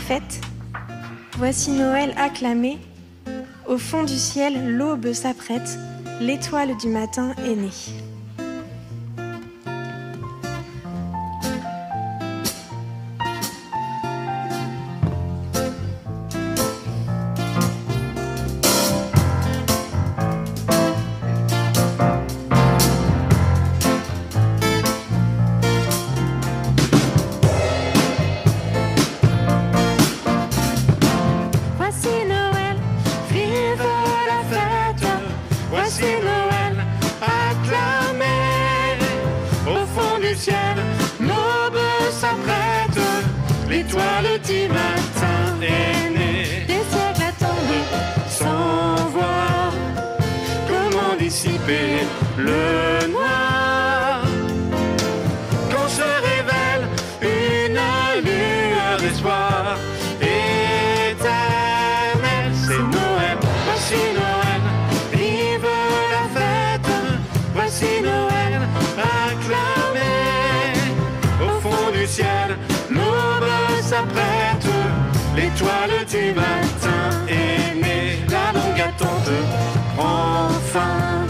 fête, voici Noël acclamé. Au fond du ciel, l'aube s'apprête, l'étoile du matin est née. L'étoile du matin est née. Des siècles attendus, Sans voir comment dissiper le noir. Quand se révèle une lueur d'espoir éternel, c'est Noël. Voici Noël, vive la fête. Voici Noël, acclamé. Au fond du ciel, l'aube s'apprête, l'étoile du matin est née. La longue attente prend fin,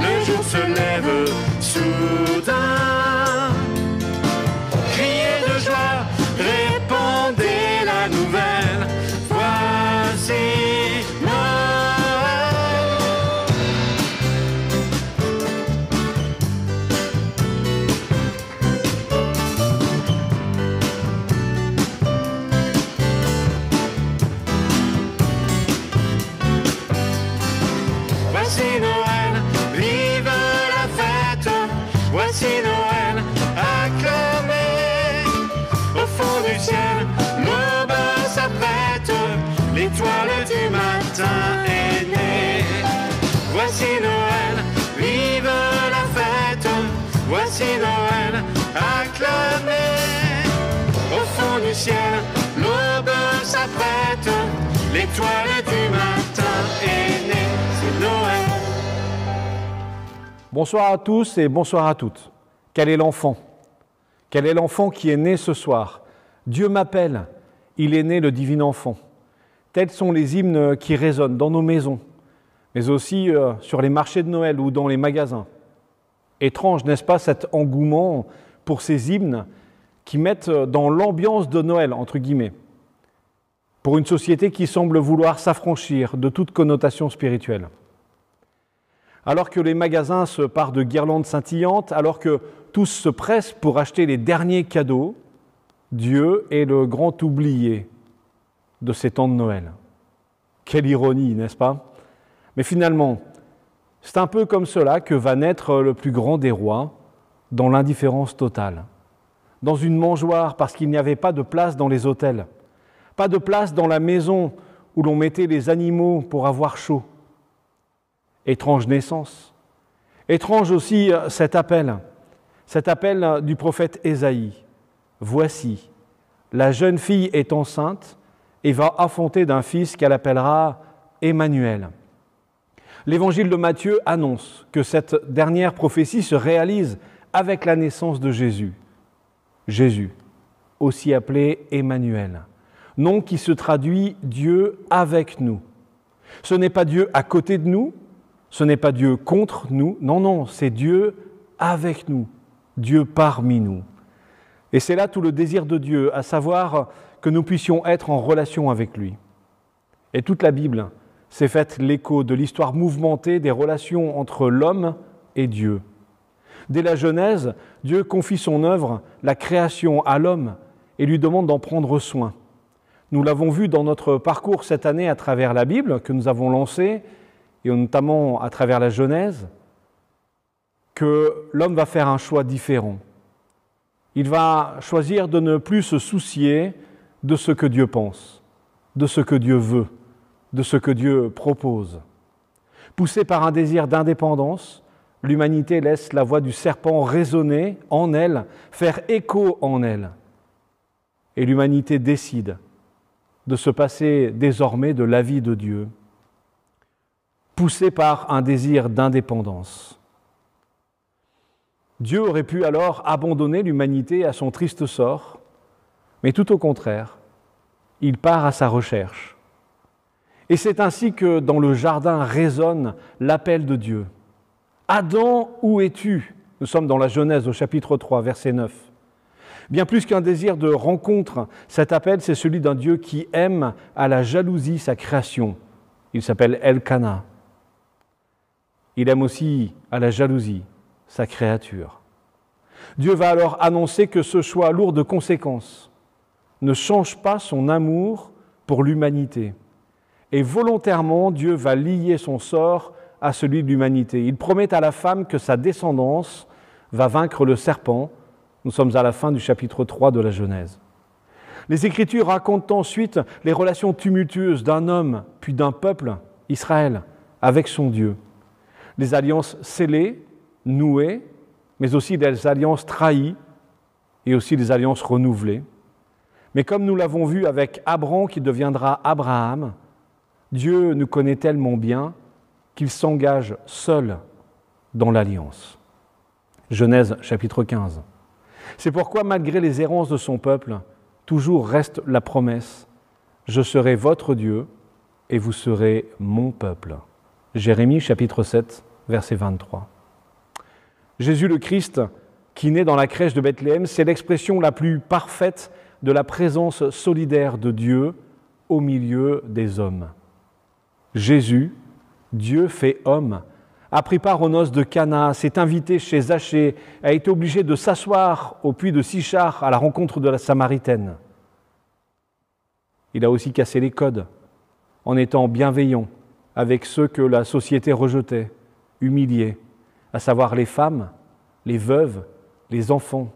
le jour se lève soudain. Criez de joie, répandez la nouvelle, voici Noël. Voici Noël, vive la fête. Voici Noël, acclamé. Au fond du ciel, l'aube s'apprête, l'étoile du matin est née. Voici Noël, vive la fête. Voici Noël, acclamé. Au fond du ciel, l'aube s'apprête, l'étoile du matin est née. C'est Noël. Bonsoir à tous et bonsoir à toutes. Quel est l'enfant? Quel est l'enfant qui est né ce soir? Dieu m'appelle, il est né le divin enfant. Tels sont les hymnes qui résonnent dans nos maisons, mais aussi sur les marchés de Noël ou dans les magasins. Étrange, n'est-ce pas, cet engouement pour ces hymnes qui mettent dans l'ambiance de Noël, entre guillemets, pour une société qui semble vouloir s'affranchir de toute connotation spirituelle. Alors que les magasins se parent de guirlandes scintillantes, alors que tous se pressent pour acheter les derniers cadeaux, Dieu est le grand oublié de ces temps de Noël. Quelle ironie, n'est-ce pas? Mais finalement, c'est un peu comme cela que va naître le plus grand des rois, dans l'indifférence totale. Dans une mangeoire, parce qu'il n'y avait pas de place dans les hôtels, pas de place dans la maison où l'on mettait les animaux pour avoir chaud. Étrange naissance. Étrange aussi cet appel du prophète Ésaïe. Voici, la jeune fille est enceinte et va enfanter d'un fils qu'elle appellera Emmanuel. L'évangile de Matthieu annonce que cette dernière prophétie se réalise avec la naissance de Jésus. Jésus, aussi appelé Emmanuel, nom qui se traduit Dieu avec nous. Ce n'est pas Dieu à côté de nous, ce n'est pas Dieu contre nous, non, c'est Dieu avec nous, Dieu parmi nous. Et c'est là tout le désir de Dieu, à savoir que nous puissions être en relation avec lui. Et toute la Bible s'est faite l'écho de l'histoire mouvementée des relations entre l'homme et Dieu. Dès la Genèse, Dieu confie son œuvre, la création, à l'homme et lui demande d'en prendre soin. Nous l'avons vu dans notre parcours cette année à travers la Bible que nous avons lancé, et notamment à travers la Genèse, que l'homme va faire un choix différent. Il va choisir de ne plus se soucier de ce que Dieu pense, de ce que Dieu veut, de ce que Dieu propose. Poussé par un désir d'indépendance, l'humanité laisse la voix du serpent résonner en elle, faire écho en elle. Et l'humanité décide de se passer désormais de l'avis de Dieu, poussée par un désir d'indépendance. Dieu aurait pu alors abandonner l'humanité à son triste sort, mais tout au contraire, il part à sa recherche. Et c'est ainsi que dans le jardin résonne l'appel de Dieu. « Adam, où es-tu » Nous sommes dans la Genèse au chapitre 3, verset 9. Bien plus qu'un désir de rencontre, cet appel, c'est celui d'un Dieu qui aime à la jalousie sa création. Il s'appelle Elkana. Il aime aussi à la jalousie sa créature. Dieu va alors annoncer que ce choix lourd de conséquences ne change pas son amour pour l'humanité. Et volontairement, Dieu va lier son sort à celui de l'humanité. Il promet à la femme que sa descendance va vaincre le serpent. Nous sommes à la fin du chapitre 3 de la Genèse. Les Écritures racontent ensuite les relations tumultueuses d'un homme puis d'un peuple, Israël, avec son Dieu. Les alliances scellées, nouées, mais aussi des alliances trahies et aussi des alliances renouvelées. Mais comme nous l'avons vu avec Abram qui deviendra Abraham, Dieu nous connaît tellement bien qu'il s'engage seul dans l'alliance. Genèse chapitre 15. C'est pourquoi, malgré les errances de son peuple, toujours reste la promesse « Je serai votre Dieu et vous serez mon peuple ». Jérémie chapitre 7, verset 23. Jésus le Christ, qui naît dans la crèche de Bethléem, c'est l'expression la plus parfaite de la présence solidaire de Dieu au milieu des hommes. Jésus, Dieu fait homme, a pris part aux noces de Cana, s'est invité chez Zachée, a été obligé de s'asseoir au puits de Sichar à la rencontre de la Samaritaine. Il a aussi cassé les codes en étant bienveillant avec ceux que la société rejetait, humiliait, à savoir les femmes, les veuves, les enfants,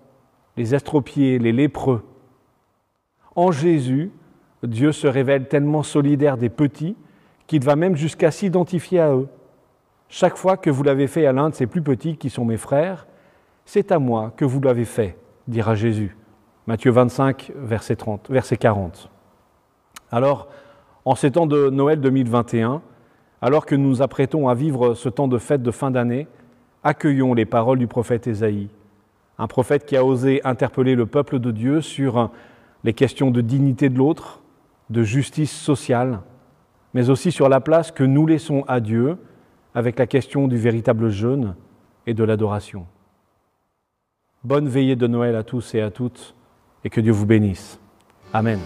les estropiés, les lépreux. En Jésus, Dieu se révèle tellement solidaire des petits qu'il va même jusqu'à s'identifier à eux. Chaque fois que vous l'avez fait à l'un de ces plus petits qui sont mes frères, c'est à moi que vous l'avez fait, dira Jésus. Matthieu 25, verset 40. Alors, en ces temps de Noël 2021, alors que nous nous apprêtons à vivre ce temps de fête de fin d'année, accueillons les paroles du prophète Ésaïe, un prophète qui a osé interpeller le peuple de Dieu sur les questions de dignité de l'autre, de justice sociale, mais aussi sur la place que nous laissons à Dieu avec la question du véritable jeûne et de l'adoration. Bonne veillée de Noël à tous et à toutes, et que Dieu vous bénisse. Amen.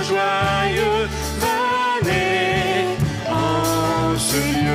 Joyeux, venez en ce lieu.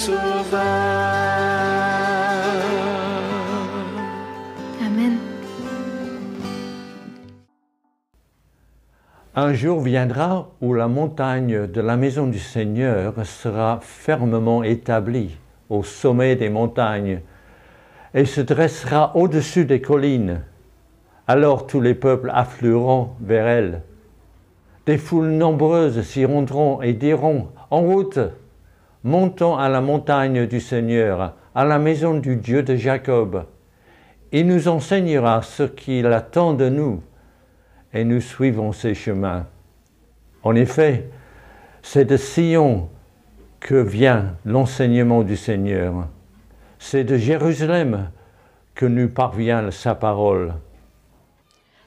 sauveur. Amen. Un jour viendra où la montagne de la maison du Seigneur sera fermement établie au sommet des montagnes et se dressera au-dessus des collines. Alors tous les peuples afflueront vers elle. Des foules nombreuses s'y rendront et diront « En route, montons à la montagne du Seigneur, à la maison du Dieu de Jacob. Il nous enseignera ce qu'il attend de nous, et nous suivons ses chemins. » En effet, c'est de Sion que vient l'enseignement du Seigneur. C'est de Jérusalem que nous parvient sa parole.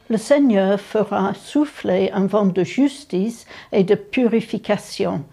Le Seigneur fera souffler un vent de justice et de purification,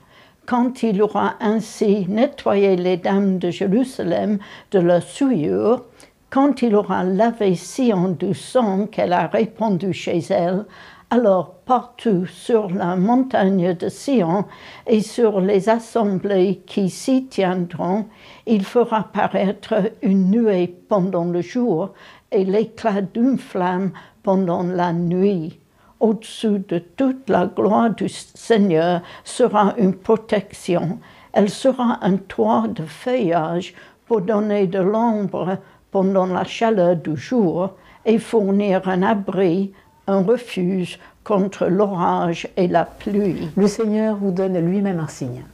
quand il aura ainsi nettoyé les dames de Jérusalem de leur souillure, quand il aura lavé Sion du sang qu'elle a répandu chez elle. Alors partout sur la montagne de Sion et sur les assemblées qui s'y tiendront, il fera paraître une nuée pendant le jour et l'éclat d'une flamme pendant la nuit. Au-dessus de toute la gloire du Seigneur sera une protection. Elle sera un toit de feuillage pour donner de l'ombre pendant la chaleur du jour et fournir un abri, un refuge contre l'orage et la pluie. Le Seigneur vous donne lui-même un signe.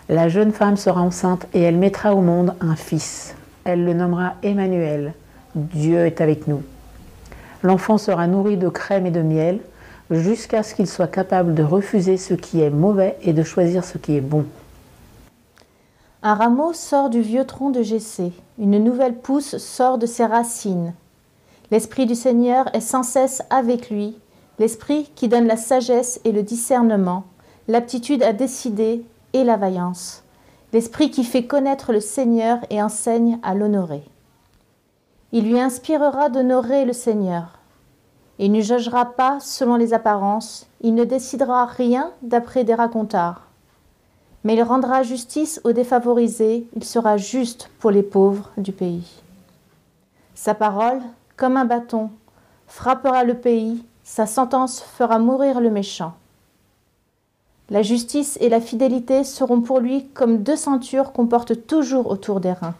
La jeune femme sera enceinte et elle mettra au monde un fils. Elle le nommera Emmanuel. Dieu est avec nous. L'enfant sera nourri de crème et de miel jusqu'à ce qu'il soit capable de refuser ce qui est mauvais et de choisir ce qui est bon. Un rameau sort du vieux tronc de Jessé. Une nouvelle pousse sort de ses racines. L'Esprit du Seigneur est sans cesse avec lui, l'Esprit qui donne la sagesse et le discernement, l'aptitude à décider et la vaillance, l'Esprit qui fait connaître le Seigneur et enseigne à l'honorer. Il lui inspirera d'honorer le Seigneur. Il ne jugera pas selon les apparences, il ne décidera rien d'après des racontars. Mais il rendra justice aux défavorisés, il sera juste pour les pauvres du pays. Sa parole, comme un bâton, frappera le pays, sa sentence fera mourir le méchant. La justice et la fidélité seront pour lui comme deux ceintures qu'on porte toujours autour des reins.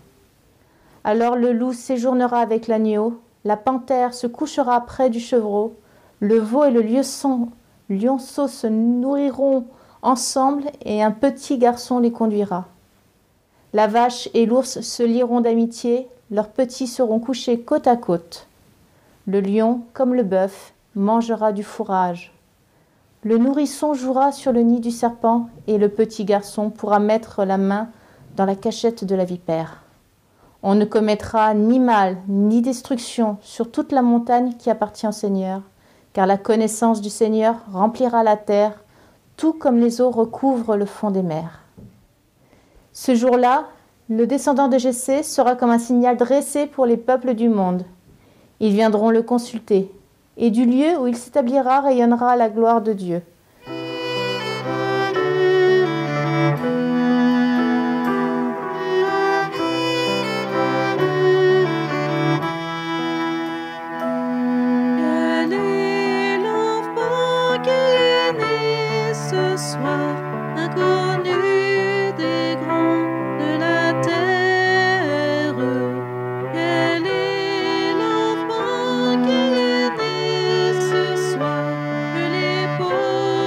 Alors le loup séjournera avec l'agneau, la panthère se couchera près du chevreau, le veau et le lionceau se nourriront ensemble et un petit garçon les conduira. La vache et l'ours se lieront d'amitié, leurs petits seront couchés côte à côte. Le lion, comme le bœuf, mangera du fourrage. Le nourrisson jouera sur le nid du serpent et le petit garçon pourra mettre la main dans la cachette de la vipère. On ne commettra ni mal ni destruction sur toute la montagne qui appartient au Seigneur, car la connaissance du Seigneur remplira la terre, tout comme les eaux recouvrent le fond des mers. Ce jour-là, le descendant de Jessé sera comme un signal dressé pour les peuples du monde. Ils viendront le consulter, et du lieu où il s'établira rayonnera la gloire de Dieu. Quel est l'enfant qui est né ce soir, inconnu des grands de la terre? Quel est l'enfant qui est né ce soir, que les pauvres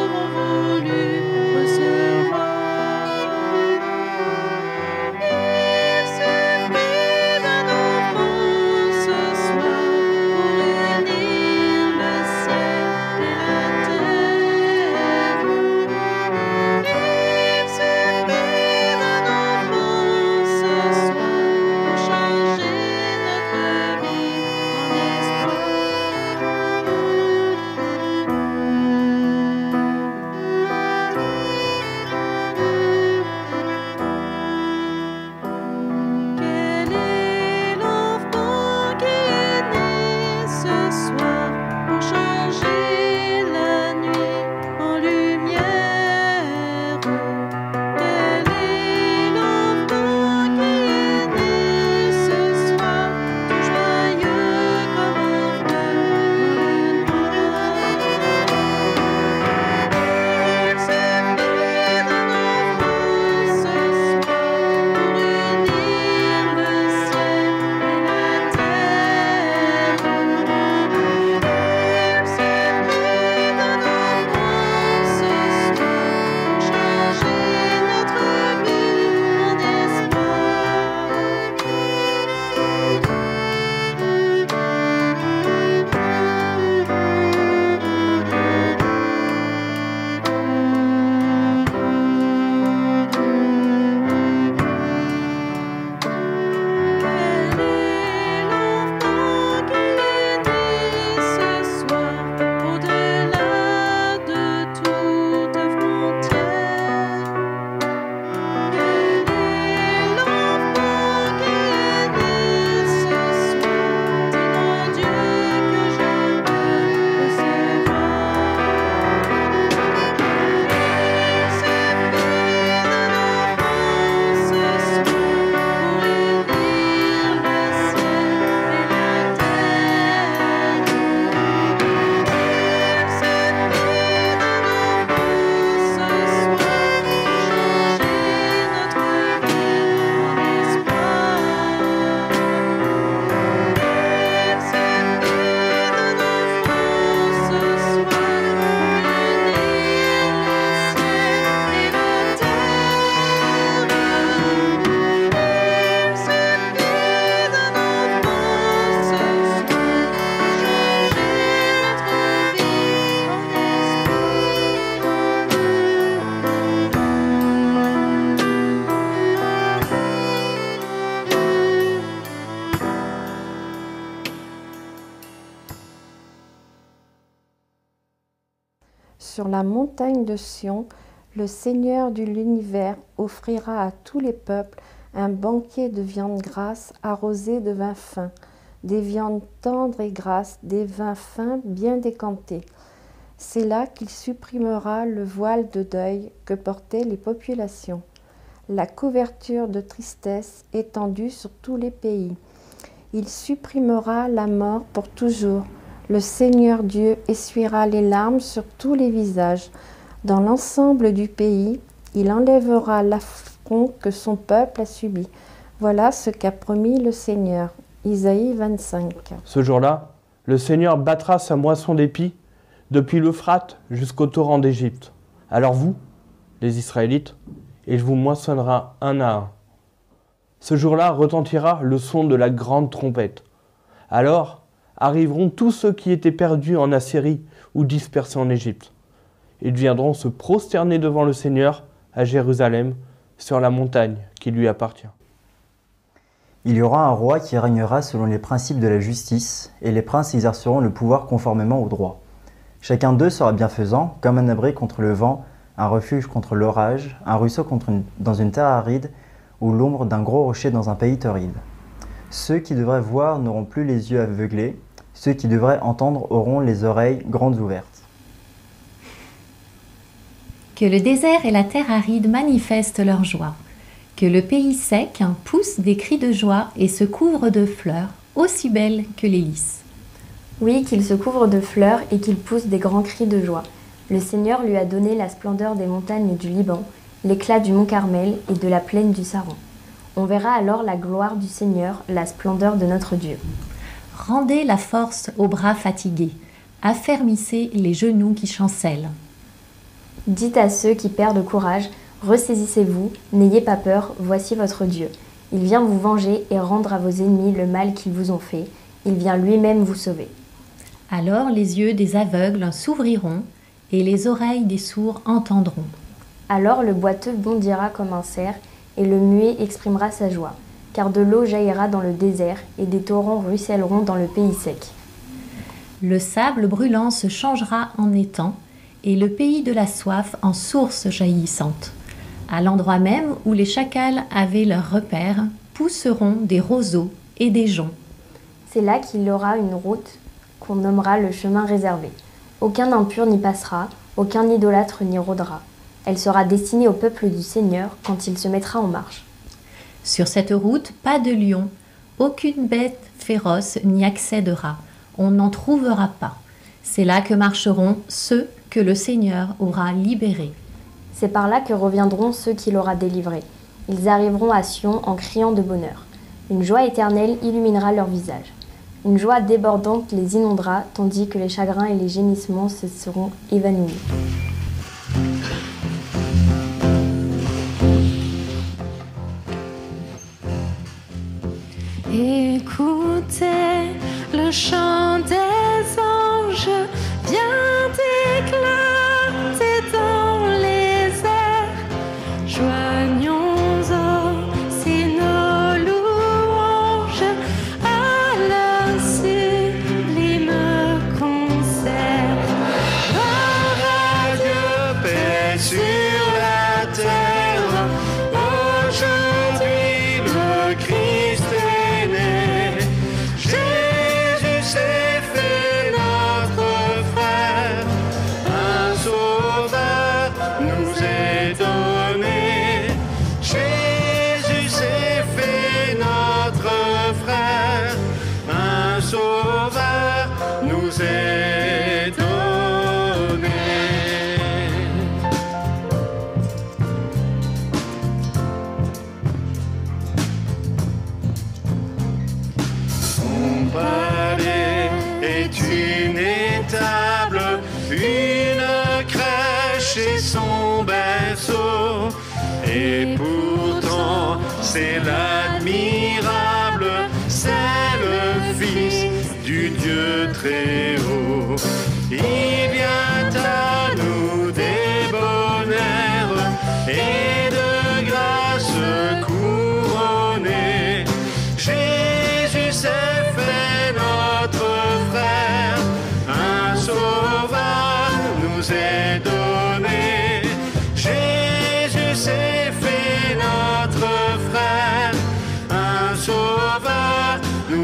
la montagne de Sion, le Seigneur de l'univers offrira à tous les peuples un banquet de viande grasse arrosée de vin fin, des viandes tendres et grasses, des vins fins bien décantés. C'est là qu'il supprimera le voile de deuil que portaient les populations, la couverture de tristesse étendue sur tous les pays. Il supprimera la mort pour toujours. Le Seigneur Dieu essuiera les larmes sur tous les visages. Dans l'ensemble du pays, il enlèvera l'affront que son peuple a subi. Voilà ce qu'a promis le Seigneur. Isaïe 25. Ce jour-là, le Seigneur battra sa moisson d'épis depuis l'Euphrate jusqu'au torrent d'Égypte. Alors vous, les Israélites, il vous moissonnera un à un. Ce jour-là retentira le son de la grande trompette. Alors arriveront tous ceux qui étaient perdus en Assyrie ou dispersés en Égypte. Ils viendront se prosterner devant le Seigneur à Jérusalem, sur la montagne qui lui appartient. Il y aura un roi qui régnera selon les principes de la justice, et les princes exerceront le pouvoir conformément au droit. Chacun d'eux sera bienfaisant, comme un abri contre le vent, un refuge contre l'orage, un ruisseau dans une terre aride, ou l'ombre d'un gros rocher dans un pays torride. Ceux qui devraient voir n'auront plus les yeux aveuglés, ceux qui devraient entendre auront les oreilles grandes ouvertes. Que le désert et la terre aride manifestent leur joie. Que le pays sec pousse des cris de joie et se couvre de fleurs, aussi belles que les lys. Oui, qu'il se couvre de fleurs et qu'il pousse des grands cris de joie. Le Seigneur lui a donné la splendeur des montagnes du Liban, l'éclat du mont Carmel et de la plaine du Saron. On verra alors la gloire du Seigneur, la splendeur de notre Dieu. Rendez la force aux bras fatigués, affermissez les genoux qui chancellent. Dites à ceux qui perdent courage, ressaisissez-vous, n'ayez pas peur, voici votre Dieu. Il vient vous venger et rendre à vos ennemis le mal qu'ils vous ont fait. Il vient lui-même vous sauver. Alors les yeux des aveugles s'ouvriront et les oreilles des sourds entendront. Alors le boiteux bondira comme un cerf et le muet exprimera sa joie, car de l'eau jaillira dans le désert et des torrents ruisselleront dans le pays sec. Le sable brûlant se changera en étang et le pays de la soif en source jaillissante. À l'endroit même où les chacals avaient leur repère, pousseront des roseaux et des joncs. C'est là qu'il y aura une route qu'on nommera le chemin réservé. Aucun impur n'y passera, aucun idolâtre n'y rôdera. Elle sera destinée au peuple du Seigneur quand il se mettra en marche. Sur cette route, pas de lion, aucune bête féroce n'y accédera. On n'en trouvera pas. C'est là que marcheront ceux que le Seigneur aura libérés. C'est par là que reviendront ceux qu'il aura délivrés. Ils arriveront à Sion en criant de bonheur. Une joie éternelle illuminera leur visage. Une joie débordante les inondera, tandis que les chagrins et les gémissements se seront évanouis. Écoutez le chant des anges, vient éclater dans les airs. Joignons aussi nos louanges à leur sublime concert. Gloire à Dieu, paix sur la terre. Aujourd'hui le Christ est né. Jésus s'est fait notre frère. Un sauveur nous est donné. Jésus s'est fait notre frère. Un sauveur nous est donné. Son palais est une étable, une crèche et son berceau. Et pourtant, c'est l'admirable, c'est le Fils du Dieu très haut. Il vient à nous débonnaire et de grâce couronné. Jésus s'est fait notre frère, un sauveur nous est donné.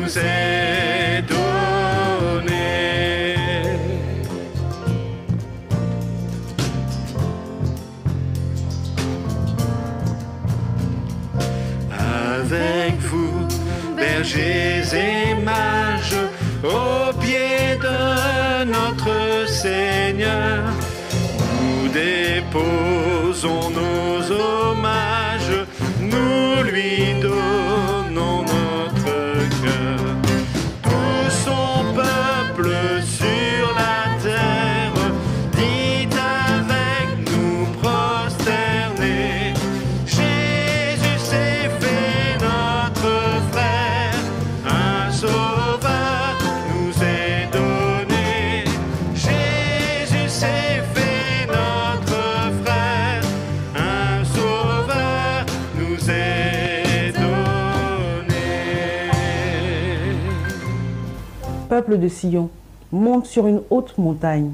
nous est donné. Avec vous, bergers et mages, au pied de notre Seigneur, nous déposons nos hommages, nous lui donnons notre cœur. Tout son peuple sur la terre, dit avec nous prosterner, Jésus s'est fait notre frère, un sauveur nous est donné. Jésus s'est fait notre frère, un sauveur nous est donné. Peuple de Sion, monte sur une haute montagne.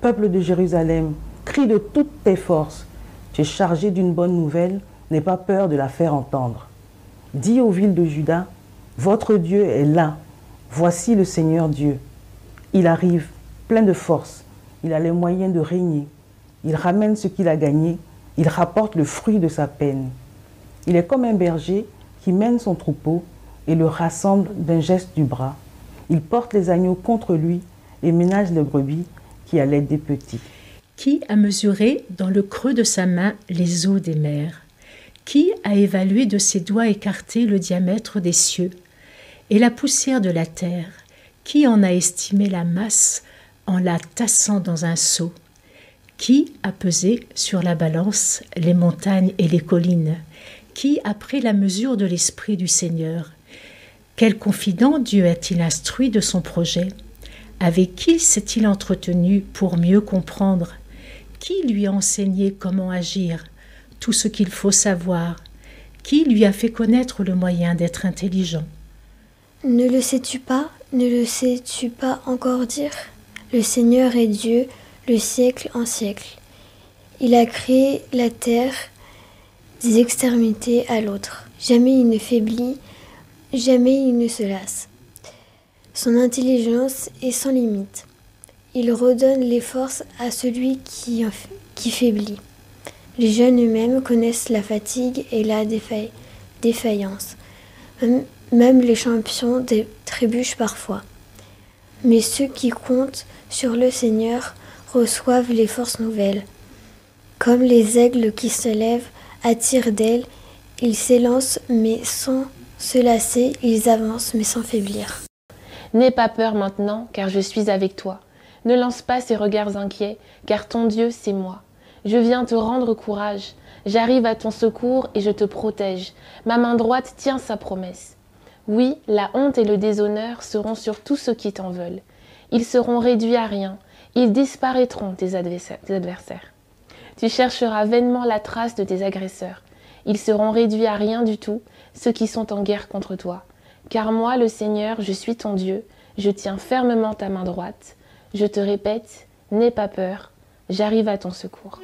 Peuple de Jérusalem, crie de toutes tes forces. Tu es chargé d'une bonne nouvelle, n'aie pas peur de la faire entendre. Dis aux villes de Juda, votre Dieu est là. Voici le Seigneur Dieu. Il arrive, plein de force. Il a les moyens de régner. Il ramène ce qu'il a gagné. Il rapporte le fruit de sa peine. Il est comme un berger qui mène son troupeau et le rassemble d'un geste du bras. Il porte les agneaux contre lui et ménage les brebis qui allaient des petits. Qui a mesuré dans le creux de sa main les eaux des mers? Qui a évalué de ses doigts écartés le diamètre des cieux et la poussière de la terre? Qui en a estimé la masse en la tassant dans un seau? Qui a pesé sur la balance les montagnes et les collines? Qui a pris la mesure de l'Esprit du Seigneur? Quel confident Dieu a-t-il instruit de son projet? Avec qui s'est-il entretenu pour mieux comprendre? Qui lui a enseigné comment agir, tout ce qu'il faut savoir? Qui lui a fait connaître le moyen d'être intelligent? Ne le sais-tu pas? Ne le sais-tu pas encore dire? Le Seigneur est Dieu, le siècle en siècle. Il a créé la terre des extrémités à l'autre. Jamais il ne faiblit, jamais il ne se lasse. Son intelligence est sans limite. Il redonne les forces à celui qui faiblit. Les jeunes eux-mêmes connaissent la fatigue et la défaillance. Même les champions trébuchent parfois. Mais ceux qui comptent sur le Seigneur reçoivent les forces nouvelles. Comme les aigles qui se lèvent à tire d'ailes, ils s'élancent mais sans se lasser, ils avancent mais sans faiblir. N'aie pas peur maintenant, car je suis avec toi. Ne lance pas ces regards inquiets, car ton Dieu, c'est moi. Je viens te rendre courage. J'arrive à ton secours et je te protège. Ma main droite tient sa promesse. Oui, la honte et le déshonneur seront sur tous ceux qui t'en veulent. Ils seront réduits à rien. Ils disparaîtront, tes adversaires. Tu chercheras vainement la trace de tes agresseurs. Ils seront réduits à rien du tout, ceux qui sont en guerre contre toi. Car moi, le Seigneur, je suis ton Dieu, je tiens fermement ta main droite. Je te répète, n'aie pas peur, j'arrive à ton secours.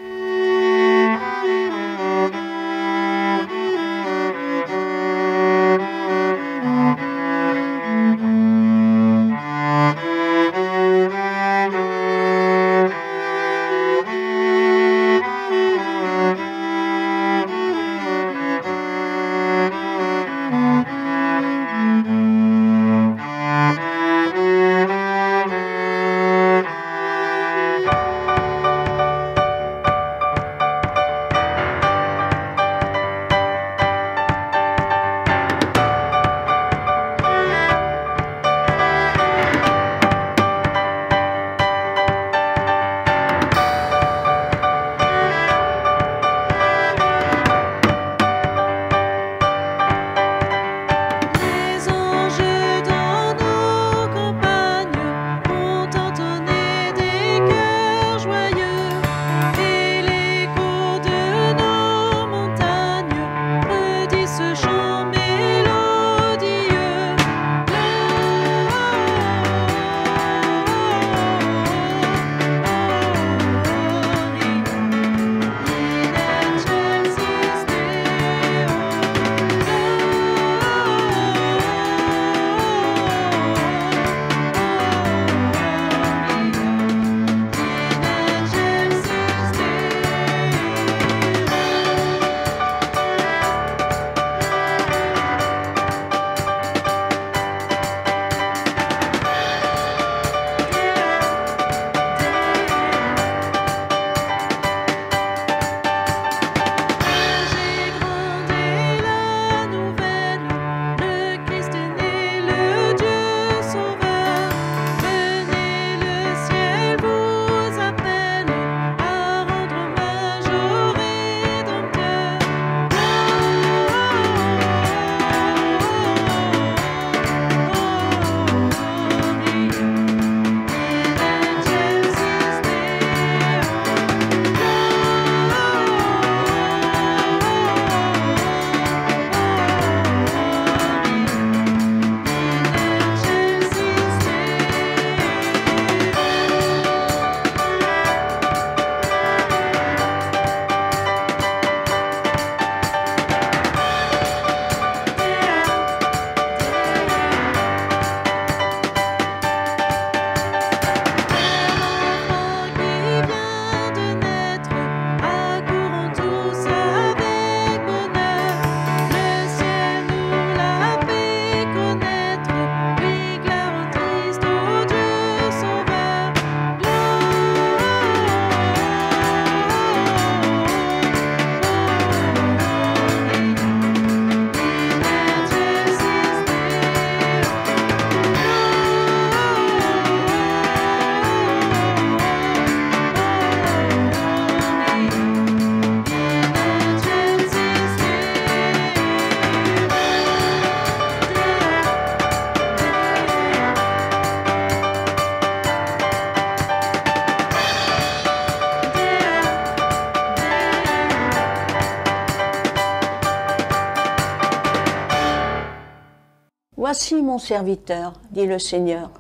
Voici mon serviteur, dit le Seigneur.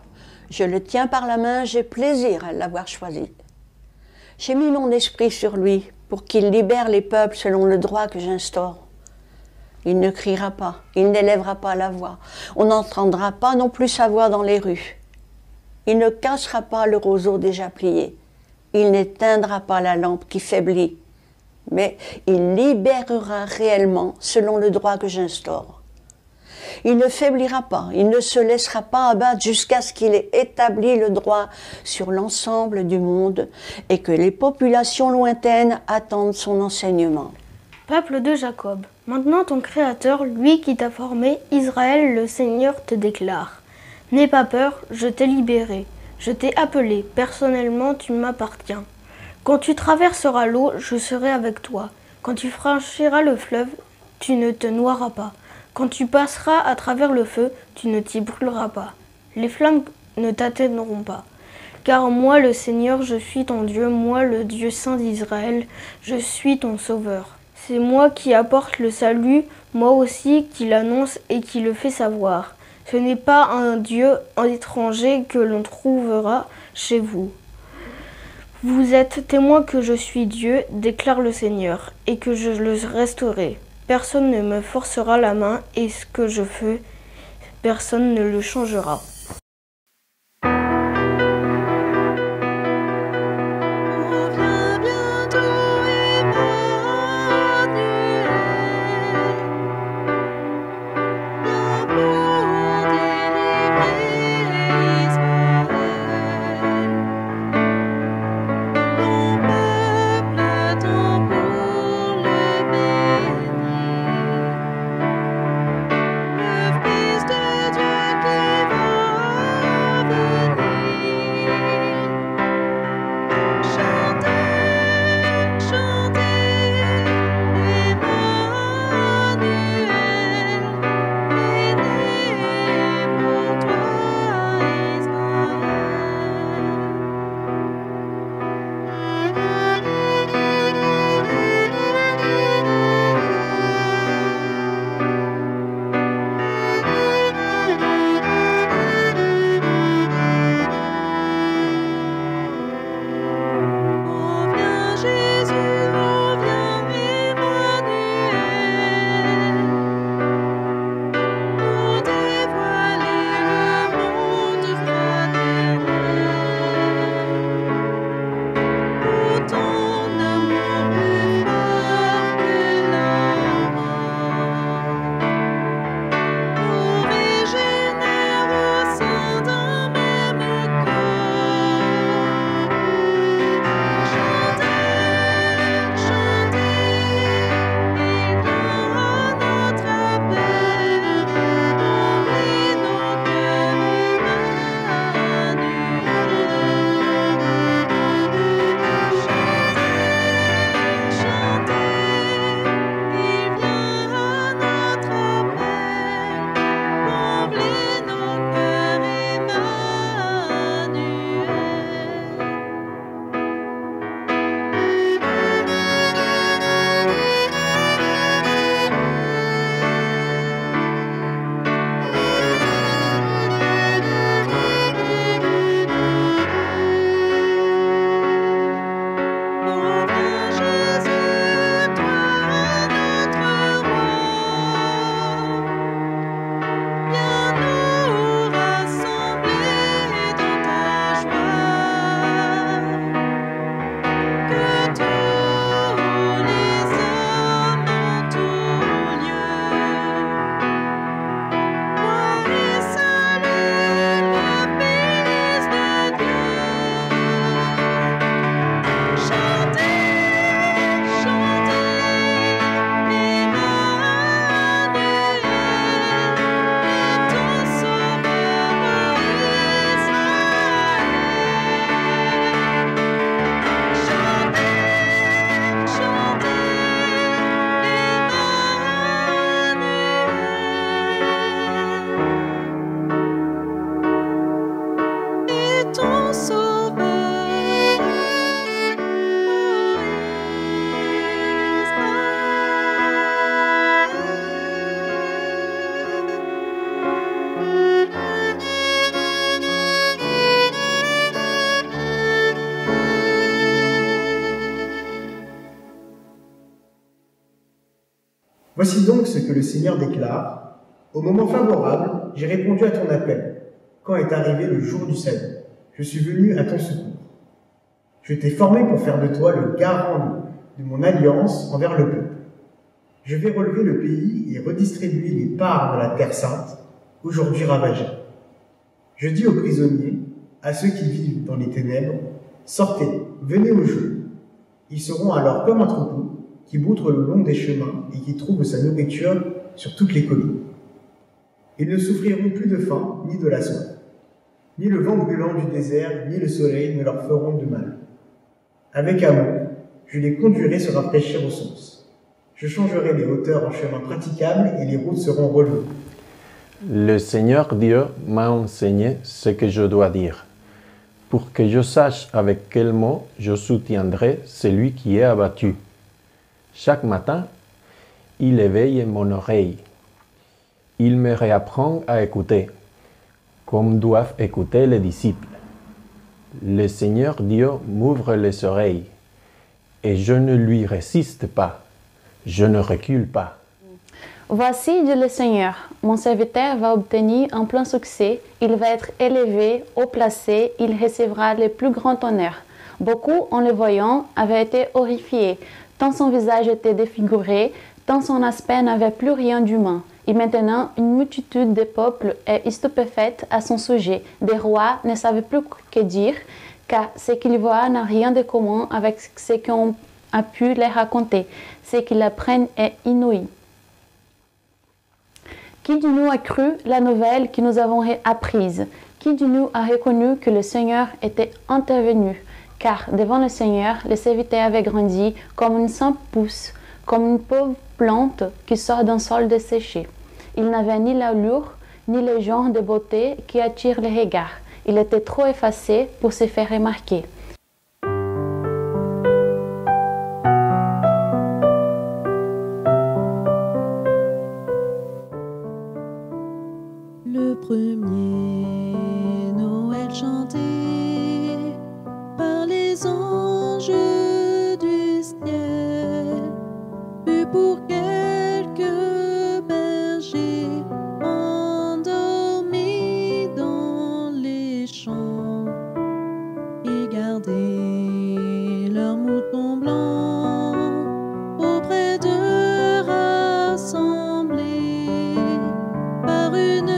Je le tiens par la main, j'ai plaisir à l'avoir choisi. J'ai mis mon esprit sur lui pour qu'il libère les peuples selon le droit que j'instaure. Il ne criera pas, il n'élèvera pas la voix. On n'entendra pas non plus sa voix dans les rues. Il ne cassera pas le roseau déjà plié. Il n'éteindra pas la lampe qui faiblit. Mais il libérera réellement selon le droit que j'instaure. Il ne faiblira pas, il ne se laissera pas abattre jusqu'à ce qu'il ait établi le droit sur l'ensemble du monde et que les populations lointaines attendent son enseignement. Peuple de Jacob, maintenant ton Créateur, lui qui t'a formé, Israël, le Seigneur te déclare. N'aie pas peur, je t'ai libéré, je t'ai appelé, personnellement tu m'appartiens. Quand tu traverseras l'eau, je serai avec toi. Quand tu franchiras le fleuve, tu ne te noieras pas. Quand tu passeras à travers le feu, tu ne t'y brûleras pas. Les flammes ne t'atteindront pas. Car moi, le Seigneur, je suis ton Dieu, moi, le Dieu saint d'Israël, je suis ton Sauveur. C'est moi qui apporte le salut, moi aussi qui l'annonce et qui le fait savoir. Ce n'est pas un Dieu étranger que l'on trouvera chez vous. Vous êtes témoins que je suis Dieu, déclare le Seigneur, et que je le resterai. Personne ne me forcera la main, et ce que je fais, personne ne le changera. Fils de Dieu qui va Voici donc ce que le Seigneur déclare. Au moment favorable, j'ai répondu à ton appel, quand est arrivé le jour du salut. Je suis venu à ton secours. Je t'ai formé pour faire de toi le garant de mon alliance envers le peuple. Je vais relever le pays et redistribuer les parts de la terre sainte, aujourd'hui ravagée. Je dis aux prisonniers, à ceux qui vivent dans les ténèbres, sortez, venez au jour. Ils seront alors comme un troupeau qui boutre le long des chemins et qui trouve sa nourriture sur toutes les collines. Ils ne souffriront plus de faim ni de la soif. Ni le vent brûlant du désert, ni le soleil ne leur feront de mal. Avec amour, je les conduirai se rafraîchir aux sources. Je changerai les hauteurs en chemins praticables et les routes seront relevées. Le Seigneur Dieu m'a enseigné ce que je dois dire, pour que je sache avec quel mot je soutiendrai celui qui est abattu. Chaque matin, il éveille mon oreille. Il me réapprend à écouter, comme doivent écouter les disciples. Le Seigneur Dieu m'ouvre les oreilles, et je ne lui résiste pas, je ne recule pas. Voici, dit le Seigneur, mon serviteur va obtenir un plein succès, il va être élevé, haut placé, il recevra le plus grand honneur. Beaucoup, en le voyant, avaient été horrifiés, tant son visage était défiguré, tant son aspect n'avait plus rien d'humain. Et maintenant, une multitude de peuples est stupéfaite à son sujet. Des rois ne savaient plus que dire, car ce qu'ils voient n'a rien de commun avec ce qu'on a pu les raconter. Ce qu'ils apprennent est inouï. Qui de nous a cru la nouvelle que nous avons apprise? Qui de nous a reconnu que le Seigneur était intervenu? Car devant le Seigneur, le serviteur avait grandi comme une simple pousse, comme une pauvre plante qui sort d'un sol desséché. Il n'avait ni l'allure, ni le genre de beauté qui attire les regards. Il était trop effacé pour se faire remarquer. Le premier Noël chanté par les anges du ciel fut pour quelques bergers endormis dans les champs et gardaient leurs moutons blancs auprès d'eux rassemblés par une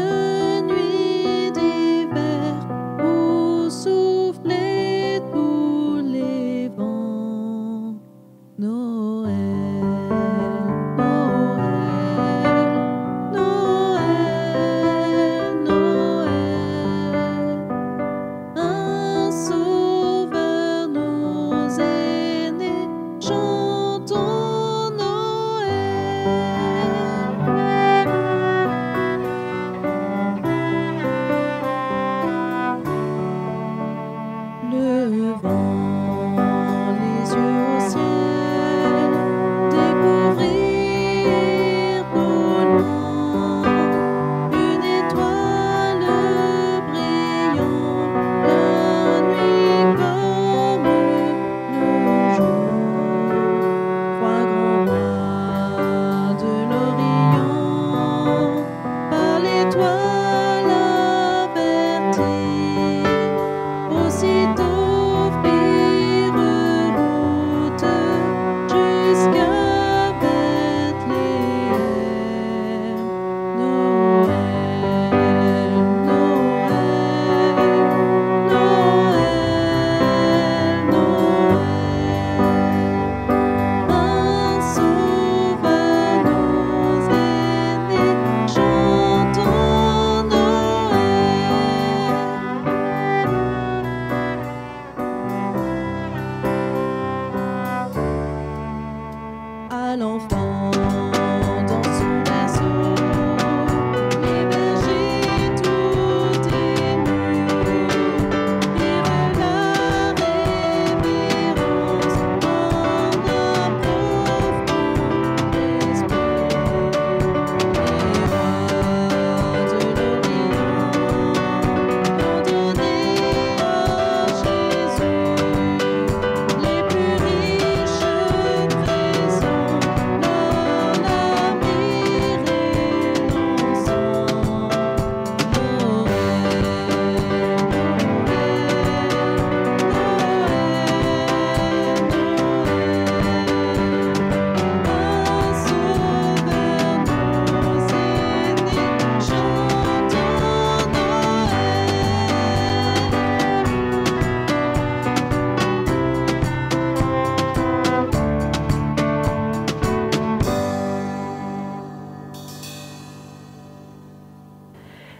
nuit d'hiver où soufflaient tous les vents. Noël, Noël,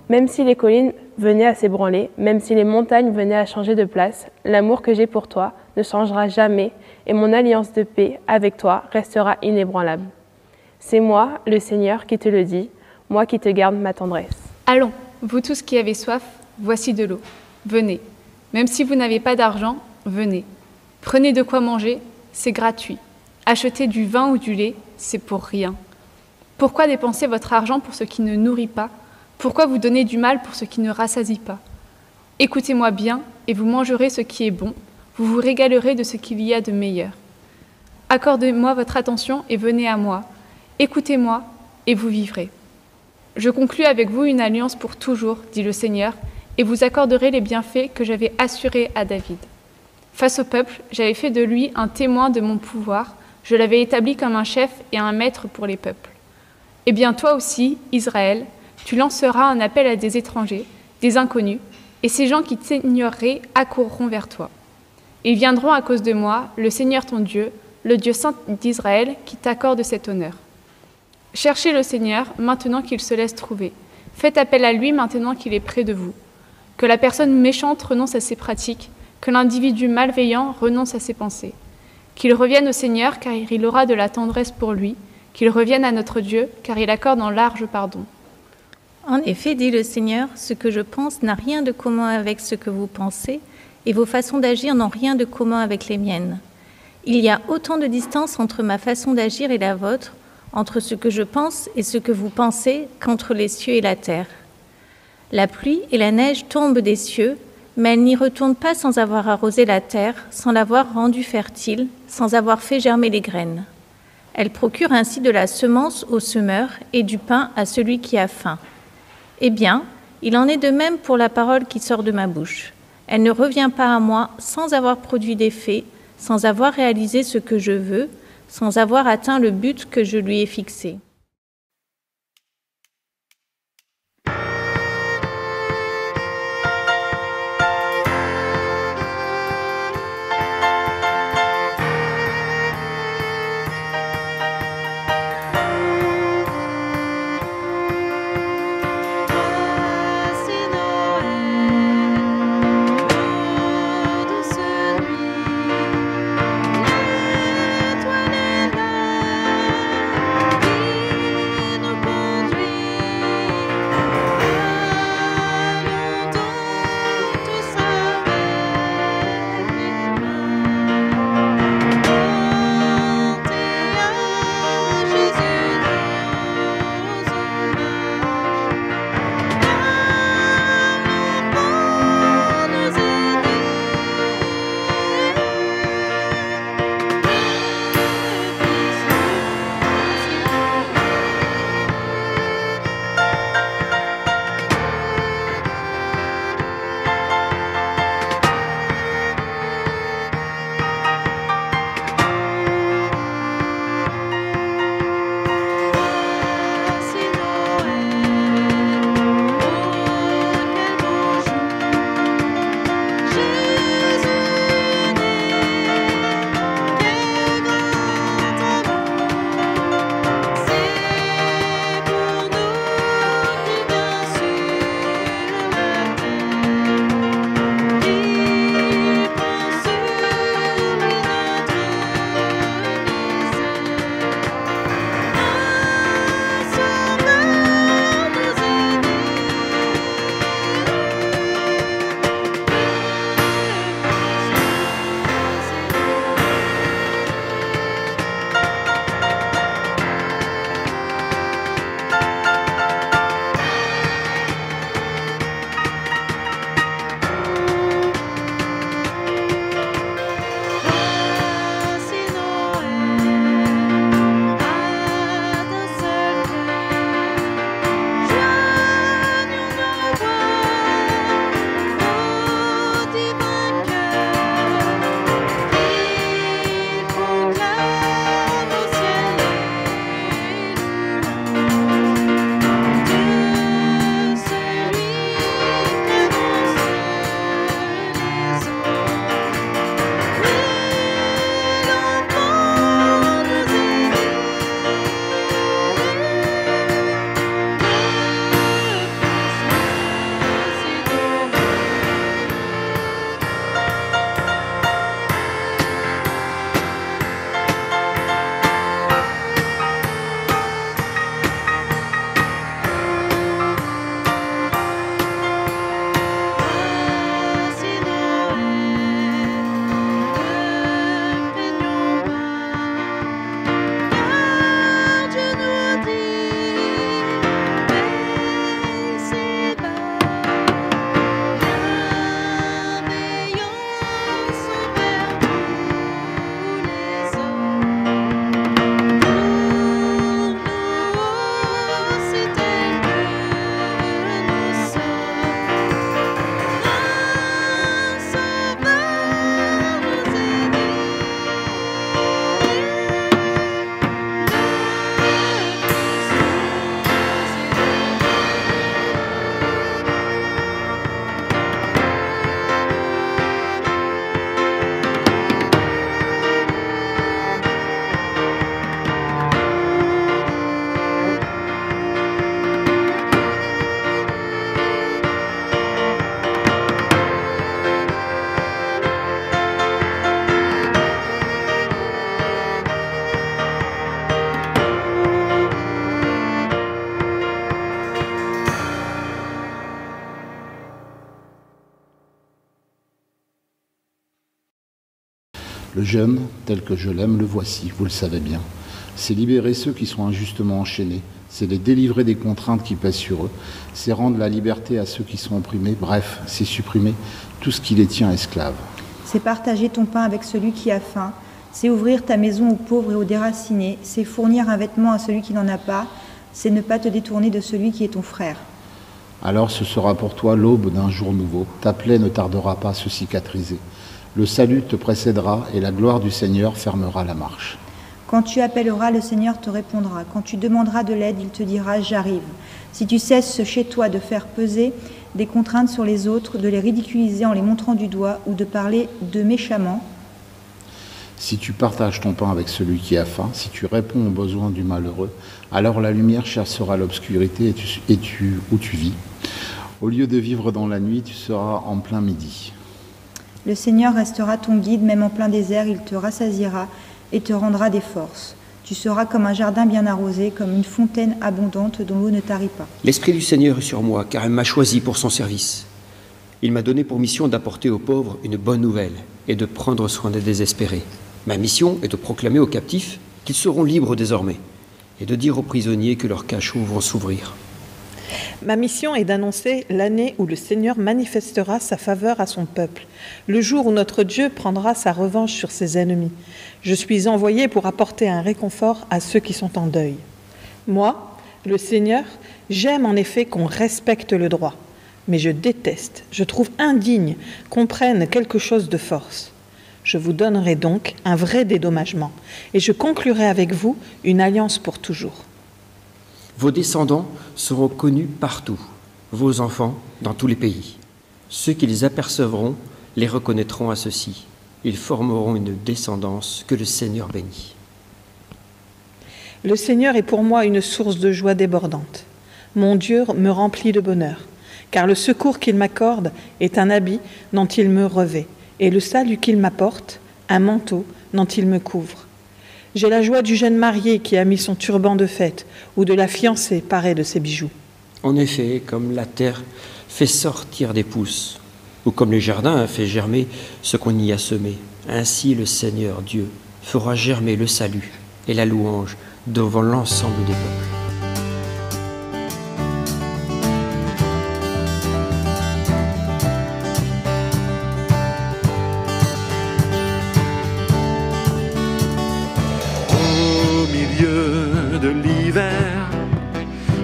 Même si les collines venaient à s'ébranler, même si les montagnes venaient à changer de place, l'amour que j'ai pour toi ne changera jamais et mon alliance de paix avec toi restera inébranlable. C'est moi, le Seigneur, qui te le dis, moi qui te garde ma tendresse. Allons, vous tous qui avez soif, voici de l'eau. Venez. Même si vous n'avez pas d'argent, venez. Prenez de quoi manger, c'est gratuit. Achetez du vin ou du lait, c'est pour rien. Pourquoi dépenser votre argent pour ce qui ne nourrit pas? Pourquoi vous donner du mal pour ce qui ne rassasie pas? Écoutez-moi bien, et vous mangerez ce qui est bon, vous vous régalerez de ce qu'il y a de meilleur. Accordez-moi votre attention et venez à moi. Écoutez-moi, et vous vivrez. Je conclus avec vous une alliance pour toujours, dit le Seigneur, et vous accorderai les bienfaits que j'avais assurés à David. Face au peuple, j'avais fait de lui un témoin de mon pouvoir, je l'avais établi comme un chef et un maître pour les peuples. Eh bien toi aussi, Israël, tu lanceras un appel à des étrangers, des inconnus, et ces gens qui t'ignoreraient accourront vers toi. Ils viendront à cause de moi, le Seigneur ton Dieu, le Dieu saint d'Israël, qui t'accorde cet honneur. Cherchez le Seigneur maintenant qu'il se laisse trouver. Faites appel à lui maintenant qu'il est près de vous. Que la personne méchante renonce à ses pratiques, que l'individu malveillant renonce à ses pensées. Qu'il revienne au Seigneur, car il aura de la tendresse pour lui, qu'il revienne à notre Dieu, car il accorde un large pardon. En effet, dit le Seigneur, ce que je pense n'a rien de commun avec ce que vous pensez, et vos façons d'agir n'ont rien de commun avec les miennes. Il y a autant de distance entre ma façon d'agir et la vôtre, entre ce que je pense et ce que vous pensez, qu'entre les cieux et la terre. La pluie et la neige tombent des cieux, mais elles n'y retournent pas sans avoir arrosé la terre, sans l'avoir rendue fertile, sans avoir fait germer les graines. Elles procurent ainsi de la semence au semeur et du pain à celui qui a faim. Eh bien, il en est de même pour la parole qui sort de ma bouche. Elle ne revient pas à moi sans avoir produit d'effet, sans avoir réalisé ce que je veux, sans avoir atteint le but que je lui ai fixé. L'étoile est là, Le jeûne, tel que je l'aime, le voici, vous le savez bien. C'est libérer ceux qui sont injustement enchaînés, c'est les délivrer des contraintes qui pèsent sur eux, c'est rendre la liberté à ceux qui sont opprimés, bref, c'est supprimer tout ce qui les tient esclaves. C'est partager ton pain avec celui qui a faim, c'est ouvrir ta maison aux pauvres et aux déracinés, c'est fournir un vêtement à celui qui n'en a pas, c'est ne pas te détourner de celui qui est ton frère. Alors ce sera pour toi l'aube d'un jour nouveau, ta plaie ne tardera pas à se cicatriser. Le salut te précédera et la gloire du Seigneur fermera la marche. Quand tu appelleras, le Seigneur te répondra. Quand tu demanderas de l'aide, il te dira « J'arrive ». Si tu cesses chez toi de faire peser des contraintes sur les autres, de les ridiculiser en les montrant du doigt ou de parler d'eux méchamment, si tu partages ton pain avec celui qui a faim, si tu réponds aux besoins du malheureux, alors la lumière chassera l'obscurité où tu vis. Au lieu de vivre dans la nuit, tu seras en plein midi. Le Seigneur restera ton guide, même en plein désert, il te rassasiera et te rendra des forces. Tu seras comme un jardin bien arrosé, comme une fontaine abondante dont l'eau ne tarit pas. L'Esprit du Seigneur est sur moi, car il m'a choisi pour son service. Il m'a donné pour mission d'apporter aux pauvres une bonne nouvelle et de prendre soin des désespérés. Ma mission est de proclamer aux captifs qu'ils seront libres désormais et de dire aux prisonniers que leurs cachots vont s'ouvrir. Ma mission est d'annoncer l'année où le Seigneur manifestera sa faveur à son peuple, le jour où notre Dieu prendra sa revanche sur ses ennemis. Je suis envoyé pour apporter un réconfort à ceux qui sont en deuil. Moi, le Seigneur, j'aime en effet qu'on respecte le droit, mais je déteste, je trouve indigne qu'on prenne quelque chose de force. Je vous donnerai donc un vrai dédommagement, et je conclurai avec vous une alliance pour toujours. Vos descendants seront connus partout, vos enfants dans tous les pays. Ceux qui les apercevront les reconnaîtront à ceci. Ils formeront une descendance que le Seigneur bénit. Le Seigneur est pour moi une source de joie débordante. Mon Dieu me remplit de bonheur, car le secours qu'il m'accorde est un habit dont il me revêt, et le salut qu'il m'apporte, un manteau dont il me couvre. J'ai la joie du jeune marié qui a mis son turban de fête, ou de la fiancée parée de ses bijoux. En effet, comme la terre fait sortir des pousses, ou comme le jardin a fait germer ce qu'on y a semé, ainsi le Seigneur Dieu fera germer le salut et la louange devant l'ensemble des peuples.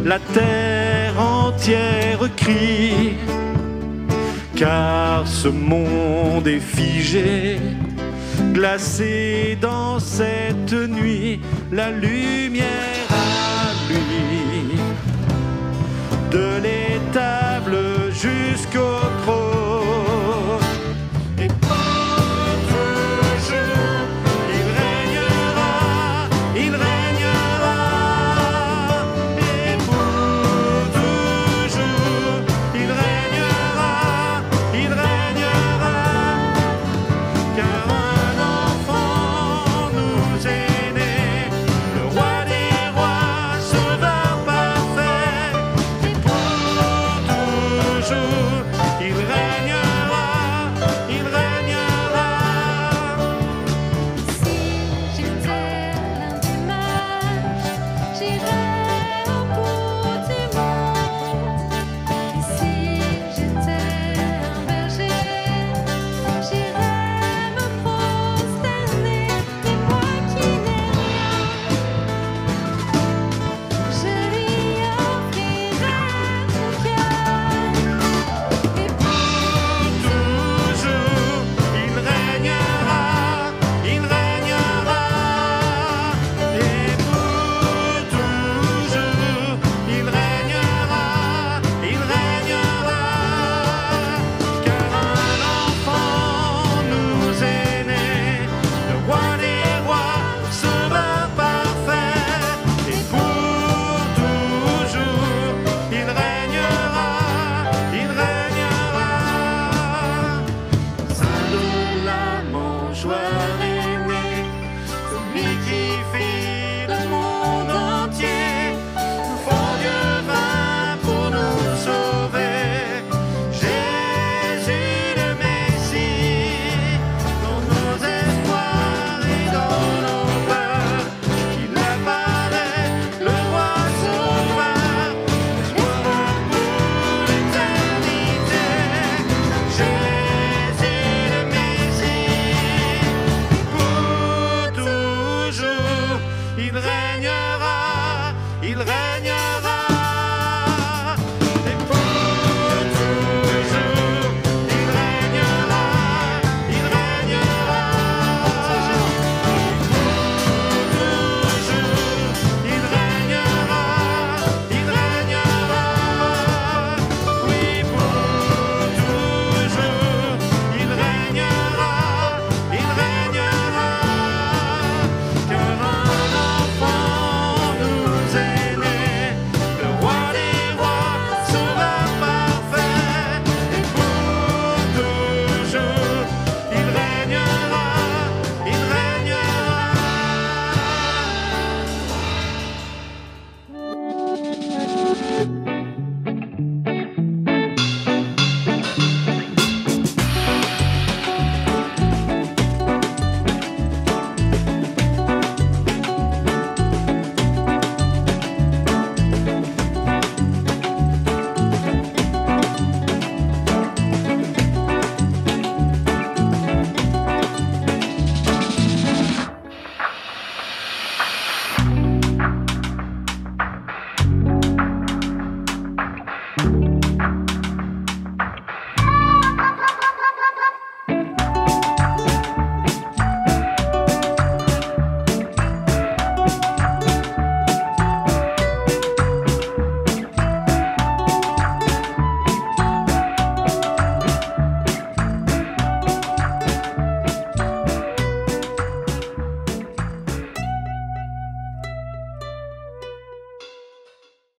La terre entière crie, car ce monde est figé, glacé dans cette nuit, la lumière